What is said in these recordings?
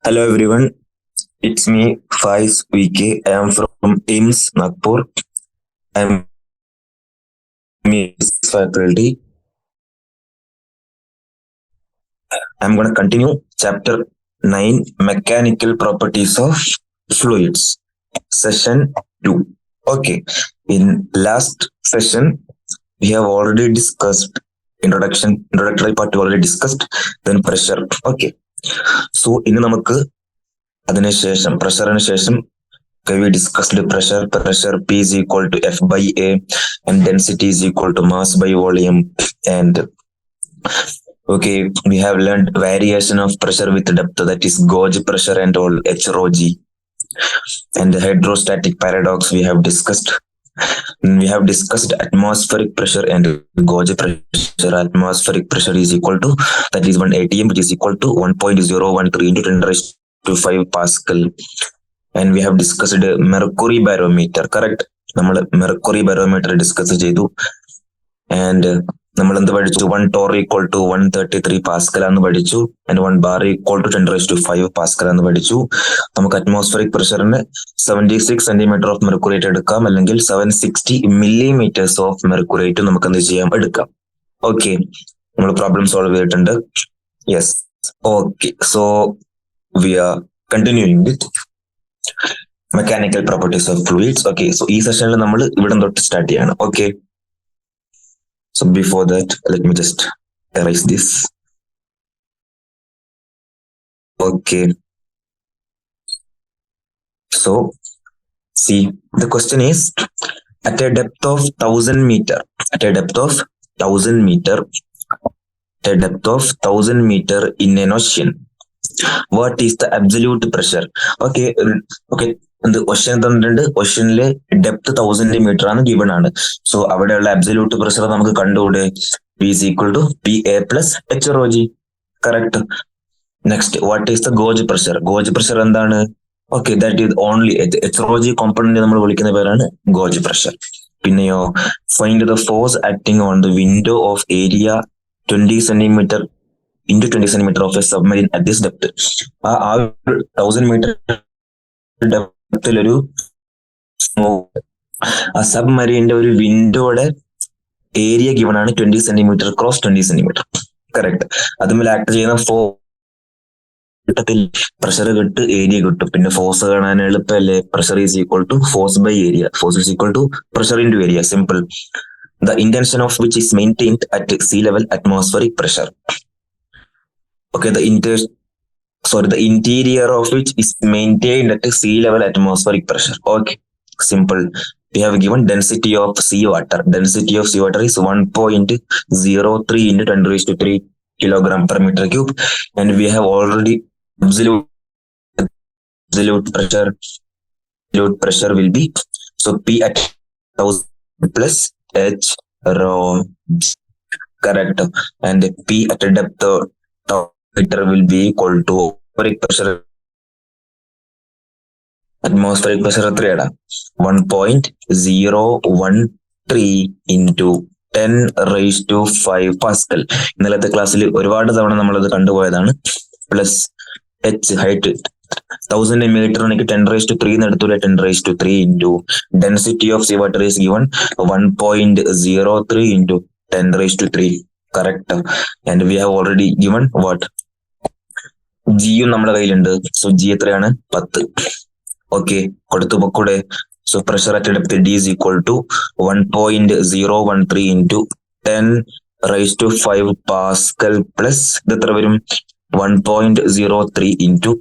Hello everyone, it's me Faiz VK. I am from AIMS Nagpur. I am in faculty. I am going to continue chapter 9 Mechanical Properties of Fluids, session 2. Okay, in last session we have already discussed introductory part we already discussed, then pressure. Okay, so ഇനി നമുക്ക് അതിനുശേഷം പ്രഷറിന് ശേഷം we discussed pressure P is equal to F by A and density is equal to mass by volume. And okay, we have learned variation of pressure with depth, that is gauge pressure and all, H rho G. And the hydrostatic paradox we have discussed. We have discussed atmospheric pressure and gauge pressure. Atmospheric pressure is equal to, that is 1 atm, which is equal to 1.013 into 10 raised to 5 Pascal. And we have discussed mercury barometer, correct? നമ്മൾ mercury barometer discuss ചെയ്തു. And നമ്മൾ എന്ത് പഠിച്ചു? 1 torr equal to 133 Pascal എന്ന് പഠിച്ചു. And 1 bar equal to 10 raised to 5 Pascal എന്ന് പഠിച്ചു. നമുക്ക് അറ്റ്മോസ്ഫറിക് പ്രഷറിന് 76 centimeter ഓഫ് മെർക്കുറേറ്റ് എടുക്കാം, അല്ലെങ്കിൽ 760 millimeters ഓഫ് മെർക്കുറേറ്റ് നമുക്ക് എന്ത് ചെയ്യാം? എടുക്കാം. ഓക്കെ, നമ്മൾ പ്രോബ്ലം സോൾവ് ചെയ്തിട്ടുണ്ട്. Yes, okay. So we R continuing with mechanical properties of fluids. Okay, so ഈ സെഷനിൽ നമ്മൾ ഇവിടെ തൊട്ട് സ്റ്റാർട്ട് ചെയ്യാണ്. Okay, so before that let me just erase this. Okay, so see, the question is, at a depth of 1000 meter, at a depth of 1000 meter, at a depth of 1000 meter in an ocean, what is the absolute pressure? Okay, okay, ocean തന്നിട്ടുണ്ട്. ഓഷ്യനിലെ depth 1000 metre ആണ് given ആണ്. So അവിടെയുള്ള absolute pressure നമുക്ക് കണ്ടുകൂടെ? P is equal to PA plus H rho G. Correct. Next, what is the gauge pressure? Gauge pressure എന്താണ്? Okay, that is only H rho G component നമ്മൾ വിളിക്കുന്ന പേരാണ് gauge pressure. പിന്നെയോ, find the force acting on the window of area 20 centimeter into 20 centimeter of a submarine at this depth. ആ 1000 meter ഡെപ്തിലൊരു ആ സബ്മറീന്റെ ഒരു വിൻഡോയുടെ area given ആണ് 20 centimeter cross 20 centimeter. Correct. അതുമേൽ act ചെയ്യുന്ന പ്രഷർ കിട്ടും, ഏരിയ കിട്ടും. പിന്നെ ഫോഴ്സ് കാണാൻ എളുപ്പമല്ലേ? Pressure is equal to force by area. Force is equal to pressure into area. Simple. The intention of which is maintained at sea level atmospheric pressure. Okay, the interior of which is maintained at sea level atmospheric pressure. Okay, simple. We have given density of seawater. Density of seawater is 1.03 into 10 raised to 3 kilogram per meter cube. And we have already absolute pressure will be, so P at 1000 plus H rho G. Correct. And P at a depth meter will be equal to atmospheric pressure എത്രയാടാ? 1.013 into 10 raised to 5 Pascal. ഇന്നലത്തെ ക്ലാസ്സിൽ ഒരുപാട് തവണ നമ്മളത് കണ്ടുപോയതാണ്. Plus H height 1000 meter ആണെങ്കിൽ 10 raised to 3 എടുത്തൂലെ, 10 raised to 3 into density of seawater is given 1.03 into 10 raised to 3. Correct. And we have already given what? ജിയും നമ്മുടെ കയ്യിലുണ്ട്. So G എത്രയാണ്? 10. ഓക്കെ, കൊടുത്തു പൊക്കൂടെ. So pressure at depth D is equal to 1.013 into 10 raised to 5 Pascal plus ഇത് എത്ര വരും? 1.03 into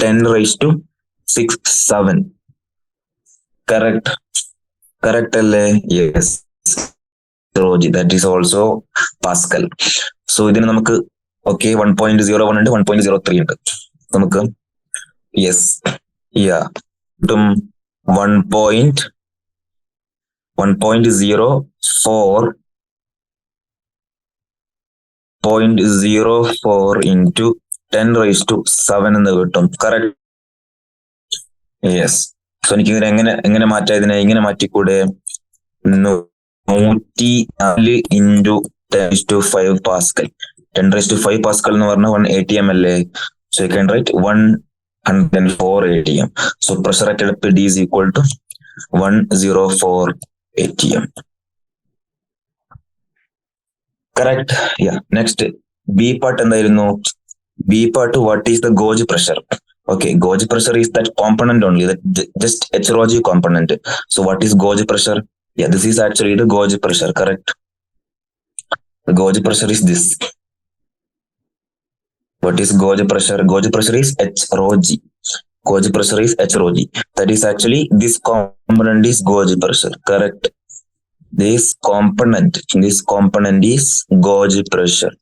10 raised to 6, 7. Correct അല്ലേ? Yes, that is also Pascal. So ഇതിന് നമുക്ക് ഓക്കെ 1.01 ഉണ്ട്, 1.03 ഉണ്ട്. നമുക്ക് yes, yeah, 1.04 into 10 raised to 7 എന്ന് കിട്ടും. കറക്റ്റ്. യെസ്. സോ എനിക്ക് ഇതിനെ എങ്ങനെ മാറ്റാം? ഇതിനെ ഇങ്ങനെ മാറ്റിക്കൂടെ? 104 into 10 raised to 5 Pascal. 10 raised to 5 Pascal എന്ന് പറഞ്ഞാൽ 1 atm അല്ലേ? So you can write 104 atm. So pressure at D is equal to 104 atm. Correct? Yeah. Next, B part എന്തായിരുന്നു? B part, what is the gauge pressure? Okay, gauge pressure is that component only, that just HROG component. So what is gauge pressure? Yeah, this is actually the gauge pressure, correct? The gauge pressure is this. What is gauge pressure? Gauge pressure is HROG. Gauge pressure is HROG. That is actually this component is gauge pressure, correct? This component is gauge pressure.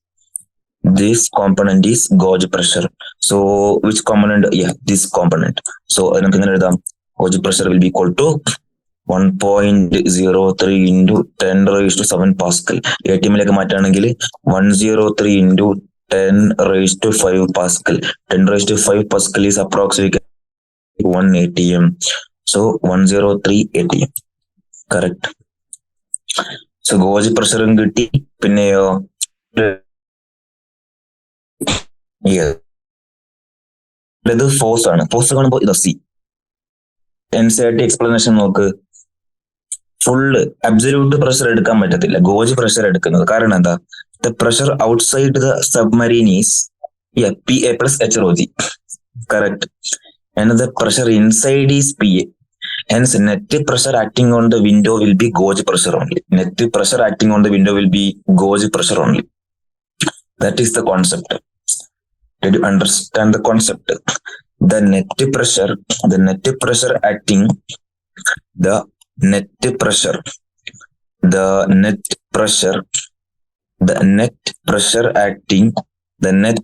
This component is gauge pressure. So which component? Yeah, this component. So gauge pressure will be equal to 1.03 into 10 raised to 7 Pascal. ATM-ലേക്ക് മാറ്റുകയാണെങ്കിൽ 103 into 10 raised to 5 Pascal. 10 raised to 5 Pascal is approximately 1 ATM. So 103 ATM. Correct. So gauge pressure കിട്ടി. പിന്നെയോ ഇത് force ആണ്. Force കാണുമ്പോൾ ഇത് C. NCERT explanation നോക്ക്. Full absolute pressure എടുക്കാൻ പറ്റത്തില്ല, ഗോജ് പ്രഷർ എടുക്കുന്നത്. കാരണം എന്താ? The pressure outside the submarine is PA plus HROG. Correct. And the pressure inside is PA. Hence, net pressure acting on the window will be gauge pressure only. Net pressure acting on the window will be gauge pressure only. That is the concept. Did you understand the concept? The net pressure acting, the net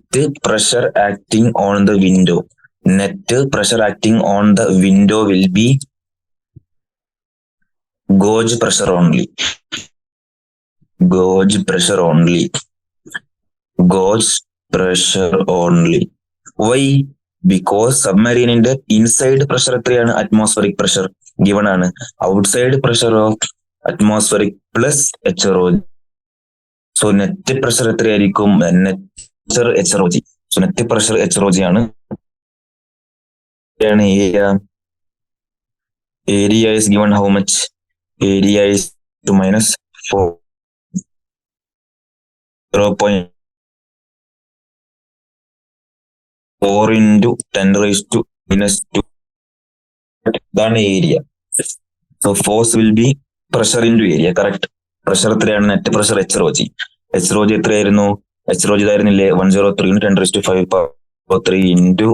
pressure acting on the window. Net pressure acting on the window will be gauge pressure only. Gauge pressure only. Why? Because submarine in the inside pressure എത്രയാണ്? atmospheric pressure given ആണ്. outside pressure of atmospheric plus HROG. So net pressure എത്രയായിരിക്കും? net pressure HROG. So net pressure HROG ആണ്. Area is given how much? Area is to minus 4. 0.4 into 10 raised to minus 2. That's area. So force will be pressure into area, correct? Pressure എത്രയാണ്? net pressure HROG. HROG എത്രയായിരുന്നു? HROG ഇതായിരുന്നില്ലേ? 103 into 10 raised to 5 power 3 into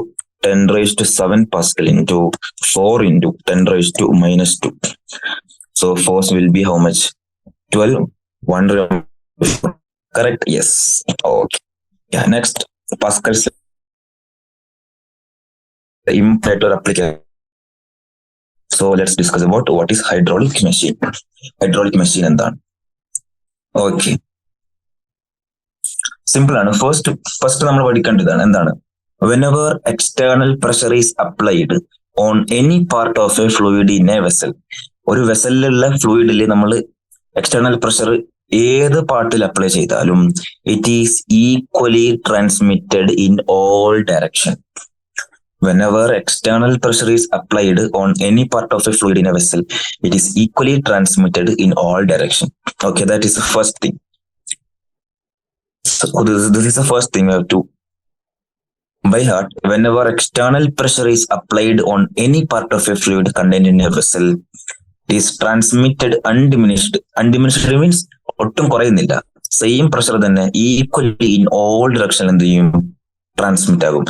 10 raised to 7 Pascal into 4 into 10 raised to minus 2. So force will be how much? 12. 1. Correct? Yes. Okay. Yeah. Next, Pascal's imperator application. So let's discuss about what is hydraulic machine. Hydraulic machine എന്താണ്? Okay. Simple ആണ്. First നമ്മൾ പഠിക്കേണ്ടതാണ് എന്താണ്? Whenever external pressure is applied on any part of a fluid in a vessel. ഒരു വെസലിലുള്ള ഫ്ലൂയിഡിൽ നമ്മൾ external pressure ഏത് പാർട്ടിൽ apply ചെയ്താലും it is equally transmitted in all direction. Whenever external pressure is applied on any part of a fluid in a vessel, it is equally transmitted in all direction. Okay, that is the first thing. So this is the first thing we have to by heart. Whenever external pressure is applied on any part of a fluid contained in a vessel, it is transmitted undiminished. Undiminished means ഒട്ടും കുറയുന്നില്ല, same pressure തന്നെ equally in all direction എന്ത് ചെയ്യും? Transmit ആകും.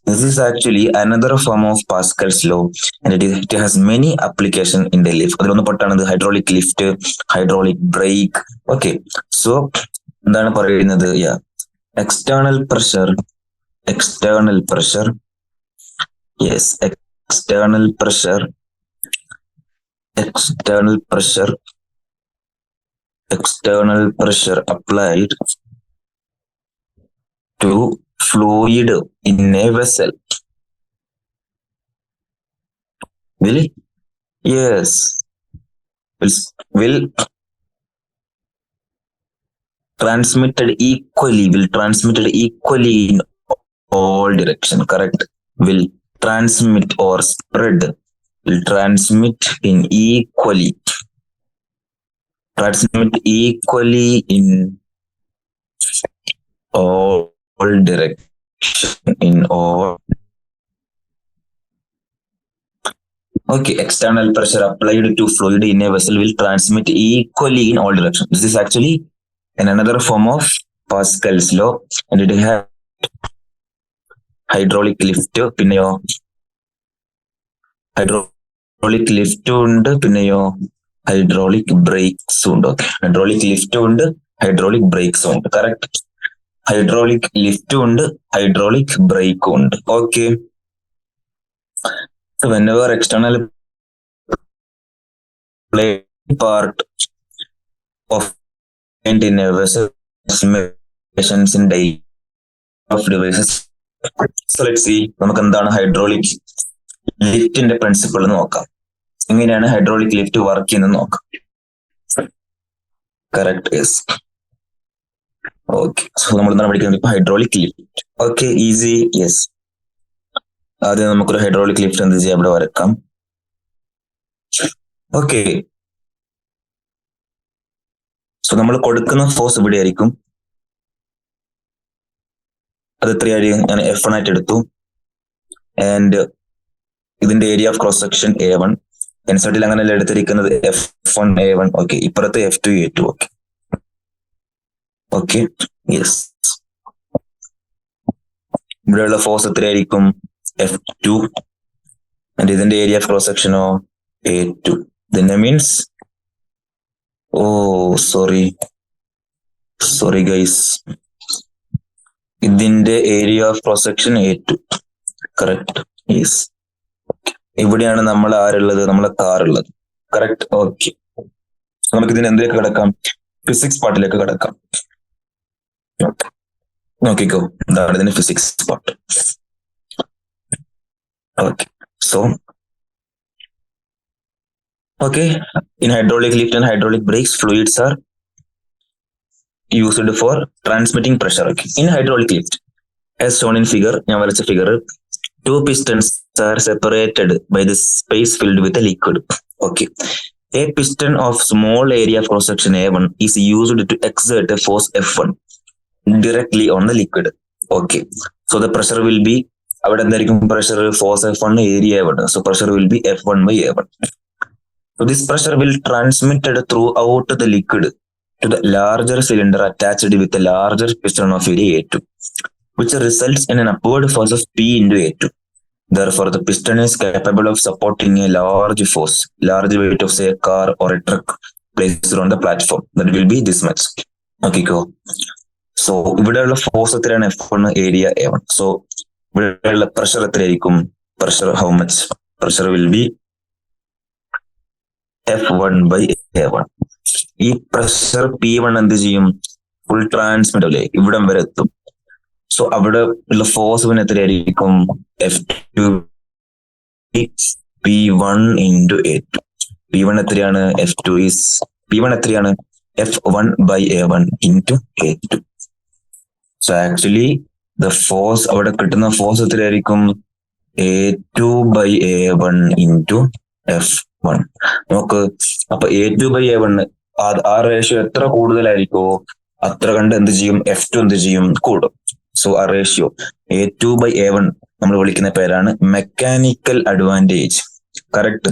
This is actually another form of Pascal's law and it has many application in the lift. അതിലൊന്ന് പെട്ടാണ് hydraulic lift, hydraulic brake. Okay, so എന്താണ് പറയുന്നത്? external pressure. Yes, external pressure applied to fluid in a vessel. Will? Yes. Will transmitted equally in all direction. Correct. Will transmit or spread. Will transmit in equally. Transmit equally in all direction. In all. Okay, external pressure applied to fluid in a vessel will transmit equally in all directions. This is actually another form of Pascal's law, and it has hydraulic lift, പിന്നെയോ hydraulic ലിഫ്റ്റും ഉണ്ട്, പിന്നെയോ hydraulic ബ്രേക്സും ഉണ്ട്. Okay, hydraulic ലിഫ്റ്റും ഉണ്ട്, hydraulic ബ്രേക്സും ഉണ്ട്. Correct. Hydraulic ലിഫ്റ്റും ഉണ്ട്, hydraulic ബ്രേക്കും ഉണ്ട്. Okay. So whenever external play part of in a vessel measurements in daily of devices. So let's see, നമുക്ക് എന്താണ് ഹൈഡ്രോളിക് ലിഫ്റ്റിന്റെ പ്രിൻസിപ്പിൾ എന്ന് നോക്കാം. എങ്ങനെയാണ് ഹൈഡ്രോളിക് ലിഫ്റ്റ് വർക്ക് ചെയ്യുന്നത് നോക്കാം. Correct, yes. ഓക്കെ, സോ നമ്മൾ എന്താണ് പഠിക്കുന്നത് ഇപ്പൊ hydraulic lift. Okay, easy, yes. ആദ്യം നമുക്കൊരു ഹൈഡ്രോളിക് ലിഫ്റ്റ് എന്ത് ചെയ്യാം, ഇവിടെ വരക്കാം. ഓക്കെ, സോ നമ്മൾ കൊടുക്കുന്ന ഫോഴ്സ് ഇവിടെ ആയിരിക്കും. അത് എത്രയായിരിക്കും? ഞാൻ F1 ആയിട്ട് എടുത്തു. ആൻഡ് ഇതിന്റെ area of cross section A1. എൻസൈഡിൽ അങ്ങനെയല്ല എടുത്തിരിക്കുന്നത്, F1 A1. ഓക്കെ, ഇപ്പുറത്ത് F2 A2. Okay, okay, yes. ഇവിടെയുള്ള ഫോഴ്സ് എത്രയായിരിക്കും? F2. ആൻഡ് ഇതിന്റെ ഏരിയ ഓഫ് ക്രോസ് സെക്ഷനോ A2. Then means, sorry guys, ഇതിന്റെ area of cross section A2. Correct, yes. ഇവിടെയാണ് നമ്മൾ ആരുള്ളത്? നമ്മളെ കാർ ഉള്ളത്. Correct, okay. നമുക്ക് ഇതിന് എന്തിലേക്ക് കിടക്കാം? ഫിസിക്സ് പാർട്ടിലേക്ക് കിടക്കാം. നോക്കിക്കോ, എന്താണ് ഇതിന് physics part. Okay, so okay, in hydraulic lift and hydraulic brakes, fluids are used for transmitting pressure. Okay, in hydraulic lift, as shown in figure, ഞാൻ വരച്ച figure, two pistons are separated by the space filled with a liquid. Okay, a piston of small area of cross section A1 is used to exert a force F1 directly on the liquid. Okay, so the pressure will be, അവിടെ എന്തായിരിക്കും pressure? Force F1, area A1. So pressure will be F1 by A1. So this pressure will transmitted throughout the liquid to the larger cylinder attached with a larger piston of area A2, which results in an upward force of P into A2. Therefore, the piston is capable of supporting a large force, large weight of say a car or a truck placed on the platform. That will be this much. Okay, go. So, ഇവിടെയുള്ള force എത്രയാണ്? F1, area A1. So, ഇവിടെയുള്ള pressure എത്രയായിരിക്കും? Pressure, how much? Pressure will be F1 by A1. ഈ pressure P1 എന്ത് ചെയ്യും? Full transmit അല്ലേ, ഇവിടം വരെ എത്തും. സോ അവിടെ ഉള്ള ഫോഴ്സ് പിന്നെ എത്രയായിരിക്കും? F2 P1 into A2. P1 എത്രയാണ്? P1 എത്രയാണ്? F1 by A1 into A2. So actually the force, അവിടെ കിട്ടുന്ന ഫോഴ്സ് എത്രയായിരിക്കും? A2 by A1 into F1. നോക്ക്, അപ്പൊ A2 by A1 ആ റേഷ്യോ എത്ര കൂടുതലായിരിക്കോ അത്ര കണ്ട് എന്ത് ചെയ്യും? F2 എന്ത് ചെയ്യും? കൂടും. സോ ആ റേഷ്യോ A2 by A1 നമ്മൾ വിളിക്കുന്ന പേരാണ് mechanical advantage. Correct.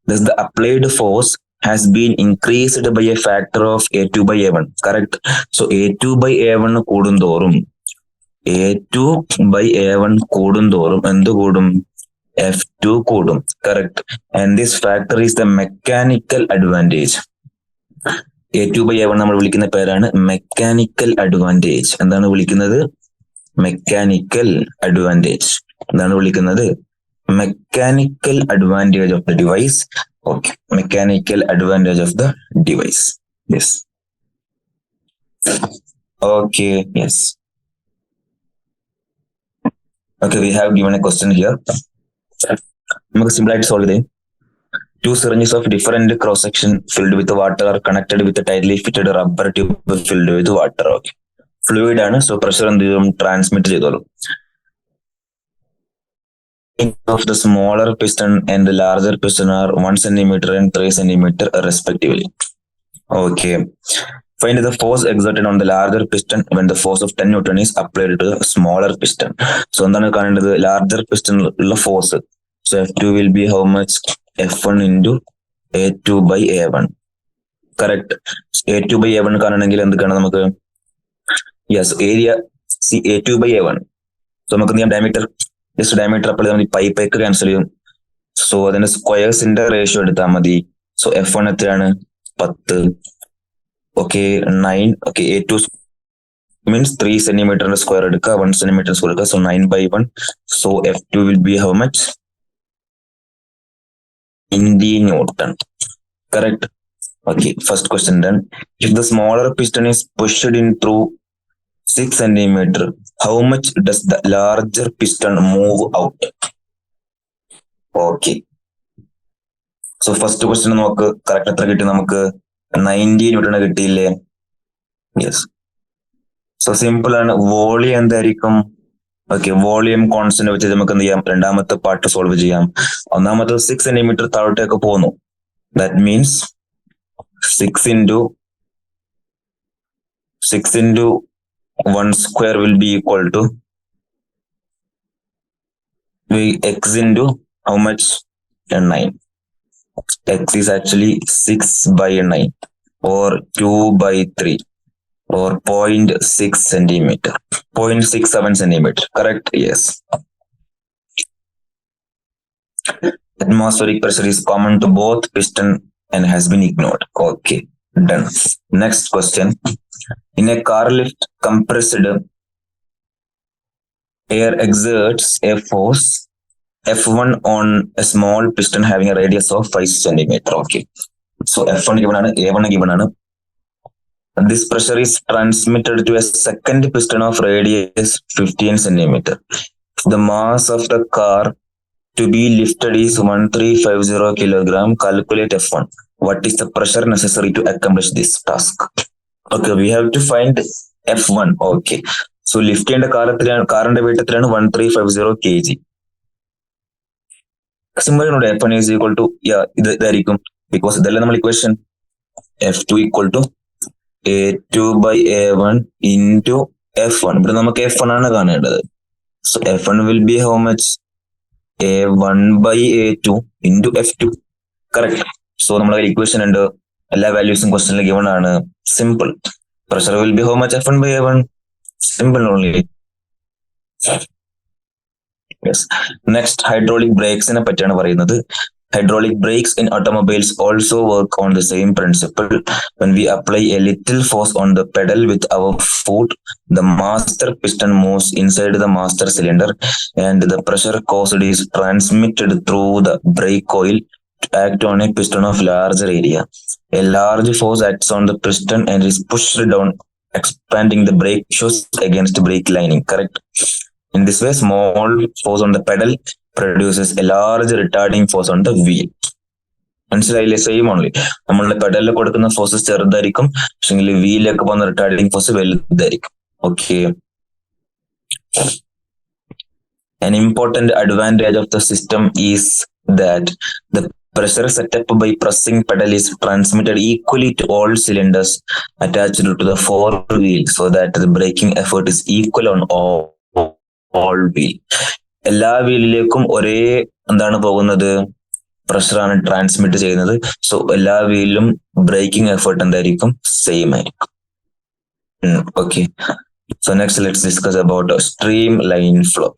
Thus the applied force has been increased by a factor of A2 by A1. Correct. So A2 by A1 കൂടുന്തോറും A2 by A1 കൂടുന്തോറും എന്ത് കൂടും? F2 കൂടും. Correct. And this factor is the mechanical advantage. A2 by A1 നമ്മൾ വിളിക്കുന്ന പേരാണ് mechanical advantage. എന്താണ് വിളിക്കുന്നത്? Mechanical advantage. എന്താണ് വിളിക്കുന്നത്? Mechanical advantage of the device. Okay, mechanical advantage of the device. Yes. Okay, yes. Okay, we have given A question here. നമുക്ക് simple ആയിട്ട് solve ചെയ്യാം. Two syringes of different cross section filled with water are connected with a tightly fitted rubber tube filled with water. Okay, fluid ആണ്. So pressure എന്ത് ചെയ്യും? Transmit ചെയ്തോളും. of the smaller piston and the larger piston are 1 centimeter and 3 centimeter respectively. Okay. Find the force exerted on the larger piston when the force of 10 Newton is applied to the smaller piston. So, എന്താണ് കാണേണ്ടത്? larger piston ഉള്ള force. So, F2 will be how much? F1 into A2 by A1. Correct. A2 by A1 കാണണമെങ്കിൽ എന്ത് കാണാം നമുക്ക്? Yes, area see A2 by A1. So, നമുക്ക് എന്ത് ചെയ്യാം? ഡയമീറ്റർ ജസ്റ്റ് ഡയമീറ്റർ അപ്പോൾ നമ്മൾ പൈക്ക് ക്യാൻസൽ ചെയ്യും. സോ അതിന്റെ സ്ക്വയേഴ്സിന്റെ റേഷ്യോ എടുത്താൽ മതി. സോ F1 എത്രയാണ്? 10. Okay 9. Okay A2 means 3 centimeter square എടുക്കുക, 1 centimeter square എടുക്കുക. So 9 by 1. So F2 will be how much? 90 Newton. Correct. Okay, first question done. If the smaller piston is pushed in through 6 centimeter, how much does the larger piston move out? Okay. So first question നമുക്ക് correct എത്ര കിട്ടി? നമുക്ക് 90 Newton കിട്ടിയില്ലേ? Yes. So simple ആണ്. Volume എന്തായിരിക്കും? Okay, volume constant വെച്ച് നമുക്ക് എന്ത് ചെയ്യാം? രണ്ടാമത്തെ പാർട്ട് സോൾവ് ചെയ്യാം. ഒന്നാമത്തെ 6 സെന്റിമീറ്റർ താഴോട്ടേക്ക് പോന്നു. That means 6 into 1 square will be equal to x into how much? 9. X is actually 6 by 9 or 2 by 3 or 0.6 centimeter, 0.67 centimeter. Correct? Yes. Atmospheric pressure is common to both piston and has been ignored. Okay, done. Next question. In a car lift, compressed air exerts a force F1 on a small piston having a radius of 5 centimeter. Okay. So F1 given ആണ്, A1 given ആണ്. This pressure is transmitted to a second piston of radius 15 centimeter. The mass of the car to be lifted is 1350 kilogram. Calculate F1. What is the pressure necessary to accomplish this task? Okay, we have to find F1. Okay. So lift ചെയ്യേണ്ട കാറിന്റെ weight എത്രയാണ്? 1350 kg. Simple ആണ്. F1 is equal to ഇതായിരിക്കും, because ഇതല്ലേ നമ്മൾ equation. F2 equal to A2 by A1 into F1. ഇവിടെ നമുക്ക് F1 ആണ് കാണേണ്ടത്. So F1 will be how much? A1 by A2 into F2. Correct. So നമ്മുടെ ഇക്വേഷൻ ഉണ്ട്, എല്ലാ വാല്യൂസും ക്വസ്റ്റനിൽ ഗിവൺ ആണ്. Simple. Pressure will be how much? F1 by A1. Simple only. Yes. Next, hydraulic brakes നെ പറ്റിയാണ് പറയുന്നത്. Hydraulic brakes in automobiles also work on the same principle. When we apply a little force on the pedal with our foot, the master piston moves inside the master cylinder and the pressure caused is transmitted through the brake coil to act on a piston of larger area. A large force acts on the piston and is pushed down, expanding the brake shoes against brake lining. Correct. In this way, small force on the pedal produces a large retarding force on the wheel. മനസ്സിലായില്ലേ? Same only. നമ്മളുടെ പെഡലിൽ കൊടുക്കുന്ന force ചെറുതായിരിക്കും, പക്ഷെ വീലിലൊക്കെ പോകുന്ന retarding force വലുതായിരിക്കും. Okay. An important advantage of the system is that the pressure set up by pressing pedal is transmitted equally to all cylinders attached to the four wheels, so that the braking effort is equal on all wheel. എല്ലാ വീലിലേക്കും ഒരേ എന്താണ് പോകുന്നത്? പ്രഷറാണ് transmit ചെയ്യുന്നത്. So എല്ലാ വീലിലും braking effort എന്തായിരിക്കും? Same ആയിരിക്കും. Okay. So next let's discuss about stream line flow.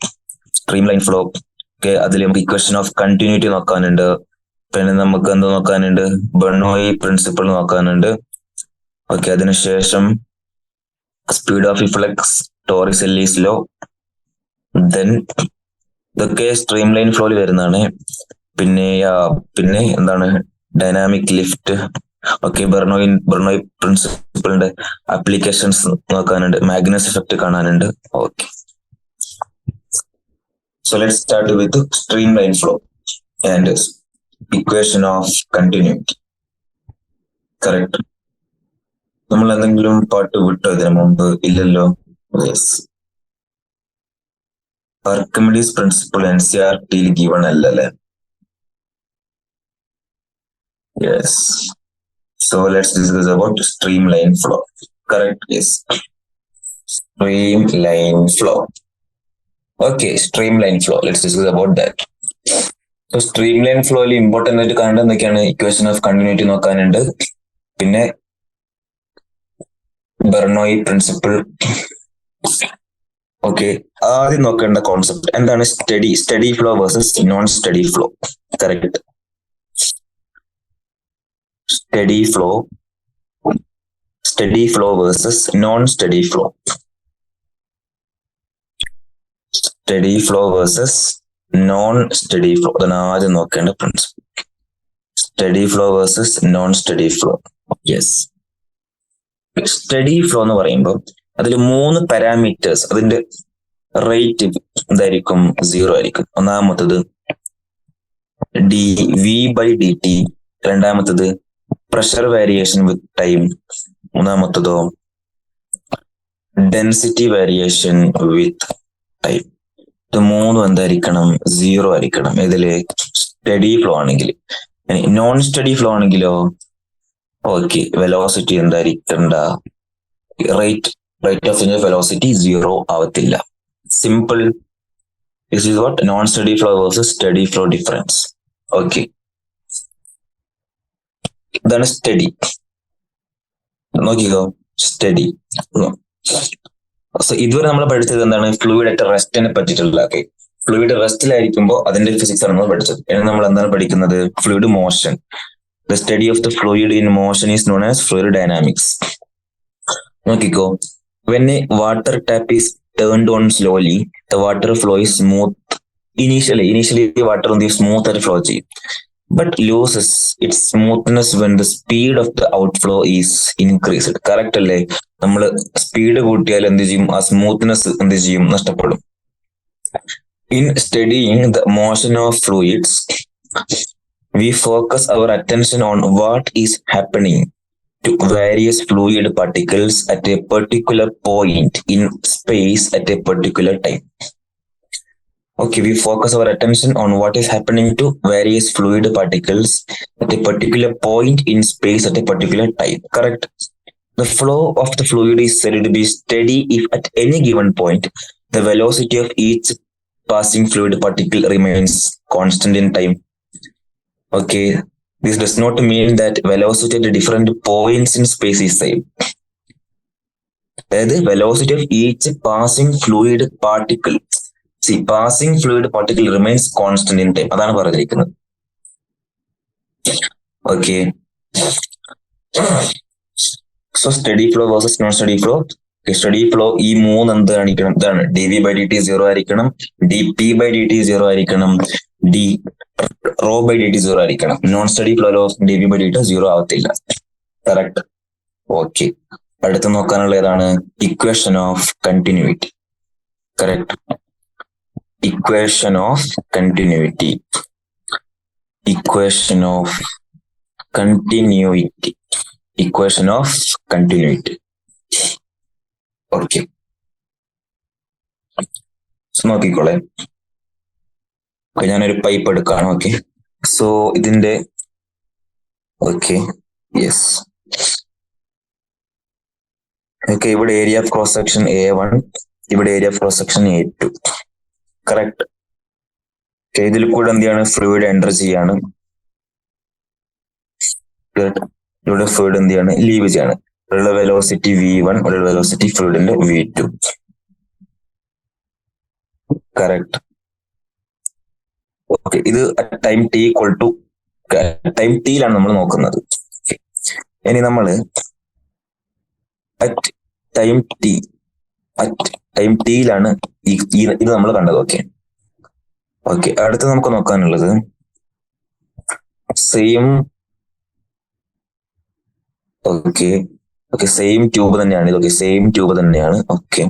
Stream line flow. Okay, അതിൽ നമുക്ക് ഇക്വേഷൻ ഓഫ് കണ്ടിന്യൂറ്റി നോക്കാനുണ്ട്. പിന്നെ നമുക്ക് എന്ത് നോക്കാനുണ്ട്? ബെർണോയി പ്രിൻസിപ്പിൾ നോക്കാനുണ്ട്. ഓക്കെ, അതിനുശേഷം speed of efflux, Torricelli's law, then ഇതൊക്കെ സ്ട്രീം ലൈൻ ഫ്ലോയിൽ വരുന്നതാണ്. പിന്നെ എന്താണ്? Dynamic lift. ഓക്കെ, ബെർണോയി പ്രിൻസിപ്പിളിന്റെ ആപ്ലിക്കേഷൻസ് നോക്കാനുണ്ട്. മാഗ്നസ് എഫക്ട് കാണാനുണ്ട്. Okay, so let's start with stream line flow and equation of continuity. Correct. നമ്മൾ എന്തെങ്കിലും പാട്ട് വിട്ടോ ഇതിനു മുമ്പ്? ഇല്ലല്ലോ. Yes. Archimedes principle NCERT given അല്ലല്ലേ? Yes. So let's discuss about streamline flow. Correct? Yes. Streamline flow. Okay, streamline flow. Let's discuss about that. So streamline flow important ആയിട്ട് കാണേണ്ടത് എന്തൊക്കെയാണ്? ഇക്വേഷൻ ഓഫ് കണ്ടിന്യൂറ്റി നോക്കാനുണ്ട്, പിന്നെ ബെർണോയി പ്രിൻസിപ്പിൾ. ഓക്കെ, ആദ്യം നോക്കേണ്ട concept എന്താണ്? Study flow versus non steady flow. Correct. Study flow versus non steady flow. Study flow versus non steady flow, അതാണ് ആദ്യം നോക്കേണ്ട principle. Study flow versus non steady flow. Yes. Study flow എന്ന് പറയുമ്പോൾ അതിൽ 3 parameters, അതിന്റെ rate എന്തായിരിക്കും? 0 ആയിരിക്കും. ഒന്നാമത്തത് dV/dt, രണ്ടാമത്തത് പ്രഷർ വേരിയേഷൻ വിത്ത് ടൈം, മൂന്നാമത്തതോ ഡെൻസിറ്റി വേരിയേഷൻ വിത്ത് ടൈം. ഇത് 3 എന്തായിരിക്കണം? 0 ആയിരിക്കണം. ഇതില് സ്റ്റഡി ഫ്ലോ ആണെങ്കിൽ. നോൺ സ്റ്റഡി ഫ്ലോ ആണെങ്കിലോ ഓക്കെ, വെലോസിറ്റി എന്തായിരിക്കണ്ട? Rate of change of velocity 0 ആവത്തില്ല. Simple. This is what non steady flow versus steady flow difference. Okay, ഇതാണ് സ്റ്റഡി. നോക്കിക്കോ, സ്റ്റഡി. സോ ഇതുവരെ നമ്മൾ പഠിച്ചത് എന്താണ്? ഫ്ലൂയിഡ് അറ്റ് റെസ്റ്റിനെ പറ്റിയിട്ടുള്ള. ഫ്ലൂയിഡ് റെസ്റ്റിലായിരിക്കുമ്പോൾ അതിന്റെ ഫിസിക്സ് ആണ് നമ്മൾ പഠിച്ചത്. ഇനി നമ്മൾ എന്താണ് പഠിക്കുന്നത്? Fluid motion. The study of the fluid in motion is known as fluid dynamics. നോക്കിക്കോ, when a water tap is turned on slowly, the water flow is smooth. Initially water on the smooth ആയിട്ട് flow ചെയ്യും, but loses its smoothness when the speed of the outflow is increased. Correct അല്ലേ? നമ്മൾ speed കൂട്ടിയാൽ എന്ത് ചെയ്യും? ആ smoothness എന്ത് ചെയ്യും? നഷ്ടപ്പെടും. In studying the motion of fluids, we focus our attention on what is happening to various fluid particles at a particular point in space at a particular time. Okay, we focus our attention on what is happening to various fluid particles at a particular point in space at a particular time. Correct. The flow of the fluid is said to be steady if at any given point the velocity of each passing fluid particle remains constant in time. Okay, this does not mean that velocity at different points in space is same. അതായത് velocity of each passing fluid particle, passing fluid particle remains constant in time. അതാണ് പറഞ്ഞിരിക്കുന്നത്. Okay, so steady flow versus non steady flow. Study flow ഈ 3 എന്ത് കാണിക്കണം? ഇതാണ് dV/dt 0 ആയിരിക്കണം, dP/dt 0 ആയിരിക്കണം, ρ/dt 0 ആയിരിക്കണം. നോൺ സ്റ്റഡി ഫ്ലോയിലോ dV/dt 0 ആവത്തില്ല. കറക്റ്റ്. ഓക്കെ, അടുത്ത് നോക്കാനുള്ള ഏതാണ്? Equation of continuity. Correct. Equation of continuity. Equation of continuity. Equation of continuity. Okay, നോക്കിക്കോളെ. ഞാനൊരു പൈപ്പ് എടുക്കാണ്. ഓക്കെ, സോ ഇതിന്റെ ഓക്കെ, യെസ്. ഓക്കെ, ഇവിടെ area of cross section A1, ഇവിടെ area of cross section A2. കറക്റ്റ്. ഓക്കെ, ഇതിൽ കൂടെ എന്ത് ചെയ്യാണ്? ഫ്ലൂയിഡ് എൻ്റർ ചെയ്യാണ്. ഇവിടെ ഫ്ലൂയിഡ് എന്ത് ചെയ്യാണ്? ലീവ് ചെയ്യാണ്. ഉള്ള വെലോസിറ്റി V1, ഉള്ള വെലോസിറ്റി ഫ്ലൂയിഡിന്റെ V2. കറക്റ്റ്. ഓക്കെ, ഇത് time T equal to time Tയിലാണ് നമ്മൾ നോക്കുന്നത്. ഇനി നമ്മള് അറ്റ് ടൈം Tയിലാണ് ഇത് നമ്മൾ കണ്ടത്. ഓക്കെ, അടുത്ത് നമുക്ക് നോക്കാനുള്ളത് സെയിം. ഓക്കെ, സെയിം ട്യൂബ് തന്നെയാണ് ഇത്. സെയിം ട്യൂബ് തന്നെയാണ്. ഓക്കെ,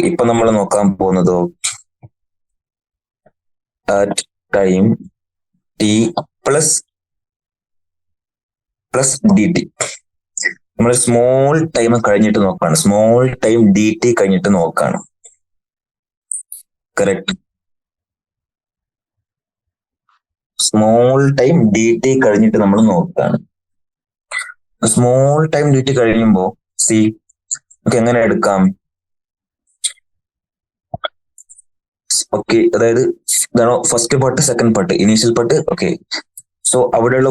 ഇപ്പൊ നമ്മൾ നോക്കാൻ പോകുന്നതോ at time T plus dt. നമ്മൾ സ്മോൾ ടൈം കഴിഞ്ഞിട്ട് നോക്കാണ്. സ്മോൾ ടൈം dt കഴിഞ്ഞിട്ട് നോക്കാണ്. Correct. Small time D T കഴിഞ്ഞിട്ട് നമ്മൾ നോക്കുകയാണ്. സ്മോൾ ടൈം ഡി ടി കഴിയുമ്പോൾ സി നമുക്ക് എങ്ങനെ എടുക്കാം? ഓക്കെ, അതായത് ഇതാണോ first part, second part, initial part. Okay, so അവിടെയുള്ള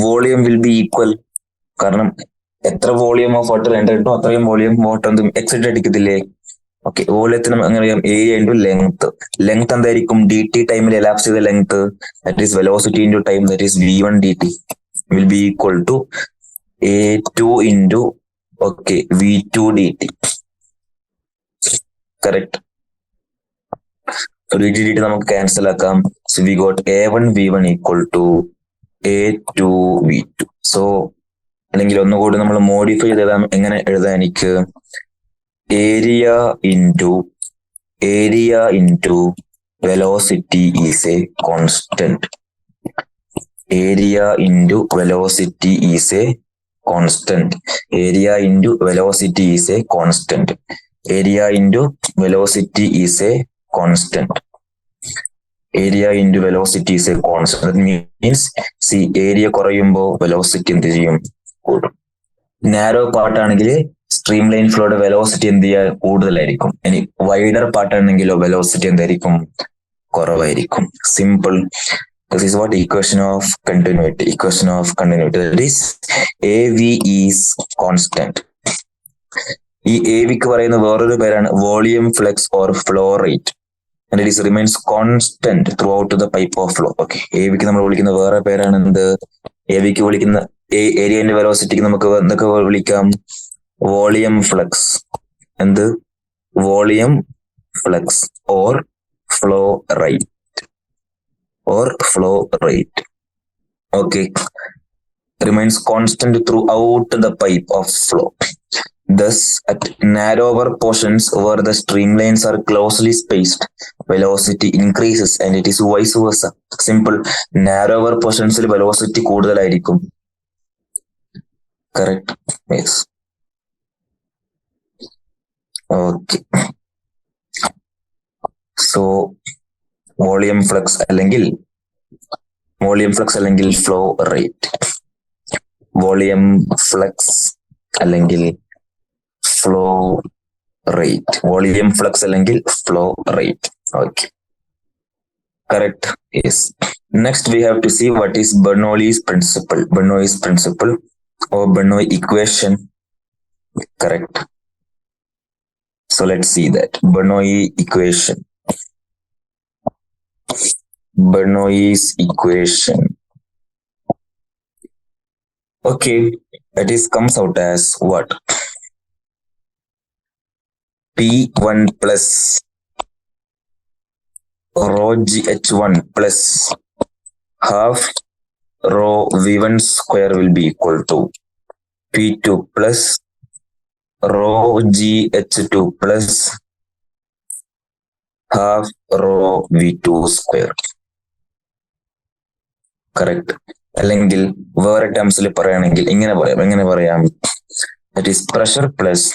വോളിയം വിൽ ബി ഈക്വൽ. കാരണം എത്ര വോളിയം ഓഫ് വാട്ടർ എൻ്റർ കിട്ടും അത്രയും വോളിയം വാട്ടർ എന്തും എക്സിറ്റ് അടിക്കത്തില്ലേ? ഓക്കെ, വോളിയത്തിന് അങ്ങനെ അറിയാം ഏരിയ ഇൻറ്റു ലെങ്ത്. ലെങ്ത് എന്തായിരിക്കും? ഡി ടി ടൈമിൽ എലാപ്സ് ചെയ്ത length, that is velocity into time, that is v1 dt will be equal to a2 into okay v2 dt. correct. so dt dt നമുക്ക് cancel ആക്കാം. so we got a1 v1 equal to a2 v2. so അല്ലെങ്കിൽ ഒന്നുകൂടി നമ്മൾ modify ചെയ്താൽ എങ്ങനെ എഴുതാൻ? എനിക്ക് area into velocity is a constant. area into velocity is a constant. Area into velocity is a constant. Area into velocity is a constant. Area into velocity is a constant. That means see area കുറയുമ്പോൾ velocity എന്ത് ചെയ്യും? കൂടും. Narrow പാർട്ടാണെങ്കിൽ stream line ഫ്ലോയുടെ velocity എന്ത് ചെയ്യാൻ കൂടുതലായിരിക്കും. ഇനി wider പാർട്ടാണെങ്കിലോ velocity എന്തായിരിക്കും? കുറവായിരിക്കും. Simple. This is what equation of continuity. That is AV is constant. ഈ AVക്ക് പറയുന്ന വേറൊരു പേരാണ് volume flux or flow rate. and it is remains constant throughout the pipe of flow. Okay, AVക്ക് നമ്മൾ വിളിക്കുന്ന വേറെ പേരാണ് എന്ത്? AVക്ക് വിളിക്കുന്ന ഏരിയന്റെ വെലോസിറ്റിക്ക് നമുക്ക് എന്തൊക്കെ വിളിക്കാം? Volume flux. എന്ത്? Volume flux or flow rate. Okay, remains constant throughout the pipe of flow. Thus, at narrower portions where the streamlines are closely spaced, velocity increases and it is vice versa. Simple. Narrower portions velocity കൂടുതലായിരിക്കും. Correct. Yes. Okay. So volume flux അല്ലെങ്കിൽ flow rate. Volume flux അല്ലെങ്കിൽ flow rate. Okay, correct. Yes. Next we have to see what is Bernoulli's principle or Bernoulli equation. Correct. So let's see that Bernoulli equation. Bernoulli's equation. Okay, it is comes out as what? P1 plus rho gh1 plus half rho v1 square will be equal to P2 plus rho gh2 plus half rho v2 square. Correct. അല്ലെങ്കിൽ വേറെ ടേംസിൽ പറയുകയാണെങ്കിൽ എങ്ങനെ പറയാം? That is pressure plus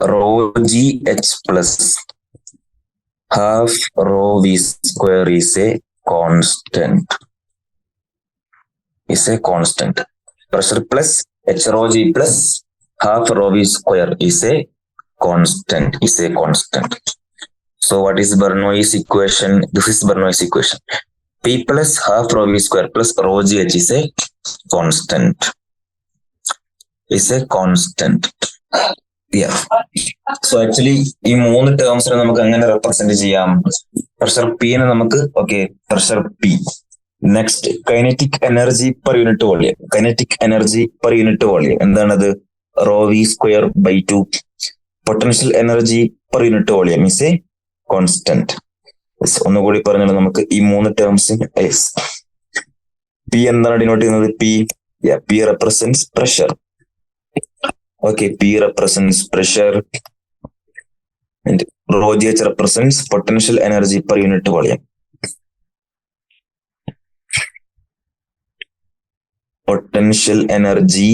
rho g h plus half rho V square is a constant. Pressure plus h rho g plus half rho V square is a constant. So what is Bernoulli's equation? This is Bernoulli's equation. P plus half rho v square plus rho gh is a constant. Yeah. So actually ഈ 3 ടേംസിനെ നമുക്ക് എങ്ങനെ represent ചെയ്യാം? Pressure P നെ നമുക്ക് pressure P. Next kinetic energy per unit volume. എന്താണത്? Rho V square by 2. Potential energy per unit volume is a constant. ഒന്നുകൂടി പറഞ്ഞാൽ നമുക്ക് ഈ 3 ടേംസ് പി എന്താണ് ഡിനോട്ട് ചെയ്യുന്നത്? P represents pressure. Okay, P represents pressure and rho gh represents potential energy per unit volume. Potential energy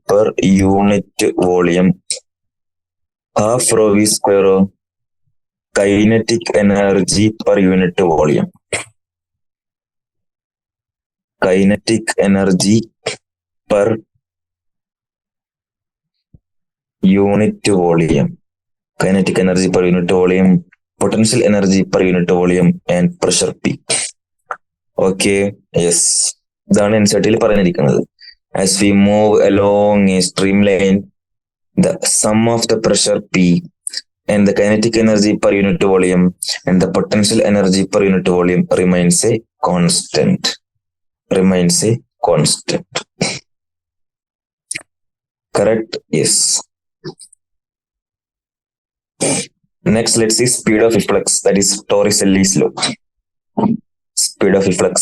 per unit volume half rho V സ്ക്വയറോ kinetic energy per unit volume. Kinetic energy per unit volume. Kinetic energy per unit volume, potential energy per unit volume, and pressure P. Okay, yes. ഇതാണ് എൻസൈറ്റിൽ പറഞ്ഞിരിക്കുന്നത്. As we move along a streamline, the sum of the pressure P and the kinetic energy per unit volume and the potential energy per unit volume remains a constant. Correct? Yes. Next, let's see speed of efflux, that is Torricelli's law. Speed of efflux.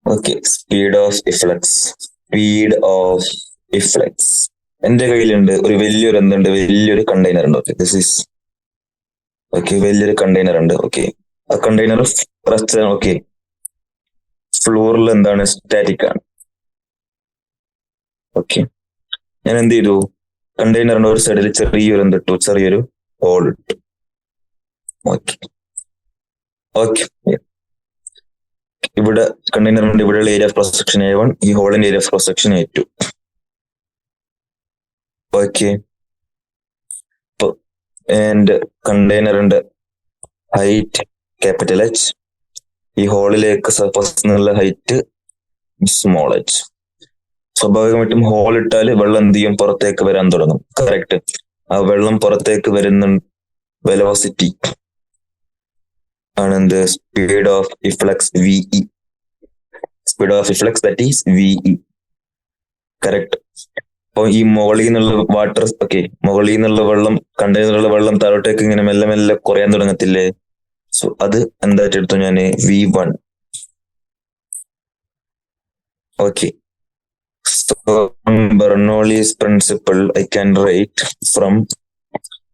Okay, speed of efflux. എന്റെ കയ്യിലുണ്ട് വലിയൊരു container ഉണ്ട്. Okay, this is okay, വലിയൊരു container ഉണ്ട്. Okay, ആ container okay ഫ്ലോറിൽ എന്താണ്, static ആണ്. ഓക്കെ, ഞാൻ എന്ത് ചെയ്തു, കണ്ടെയ്നറിന്റെ ഒരു സൈഡിൽ ചെറിയൊരു ഹോൾ ഇട്ടു. ഓക്കെ, ഇവിടെ കണ്ടെയ്നറിന്റെ ഇവിടെയുള്ള area of cross section A1, ഈ ഹോളിന്റെ area of cross section A2. ഓക്കെ, ആൻഡ് കണ്ടെയ്നറിന്റെ ഹൈറ്റ് ക്യാപിറ്റൽ H, ഈ ഹോളിലേക്ക് സർഫസ് എന്നുള്ള ഹൈറ്റ് സ്മോൾ h. സ്വാഭാവികമായിട്ടും ഹോൾ ഇട്ടാൽ വെള്ളം എന്ത് ചെയ്യും, പുറത്തേക്ക് വരാൻ തുടങ്ങും. കറക്റ്റ്. ആ വെള്ളം പുറത്തേക്ക് വരുന്ന വെലോസിറ്റി ആണ് എന്ത്, speed of ഇഫ്ലക്സ് VE. Speed of ഇഫ്ലക്സ് that is VE. Correct. അപ്പൊ ഈ മുകളിൽ നിന്നുള്ള വാട്ടർ, ഓക്കെ, മുകളിൽ നിന്നുള്ള വെള്ളം, കണ്ടെയ്നറിലുള്ള വെള്ളം താഴോട്ടേക്ക് ഇങ്ങനെ മെല്ലെ മെല്ലെ കുറയാൻ തുടങ്ങത്തില്ലേ. സോ അത് എന്തായിട്ട് എടുത്തു ഞാൻ, V1. Okay, so Bernoulli's principle I can write from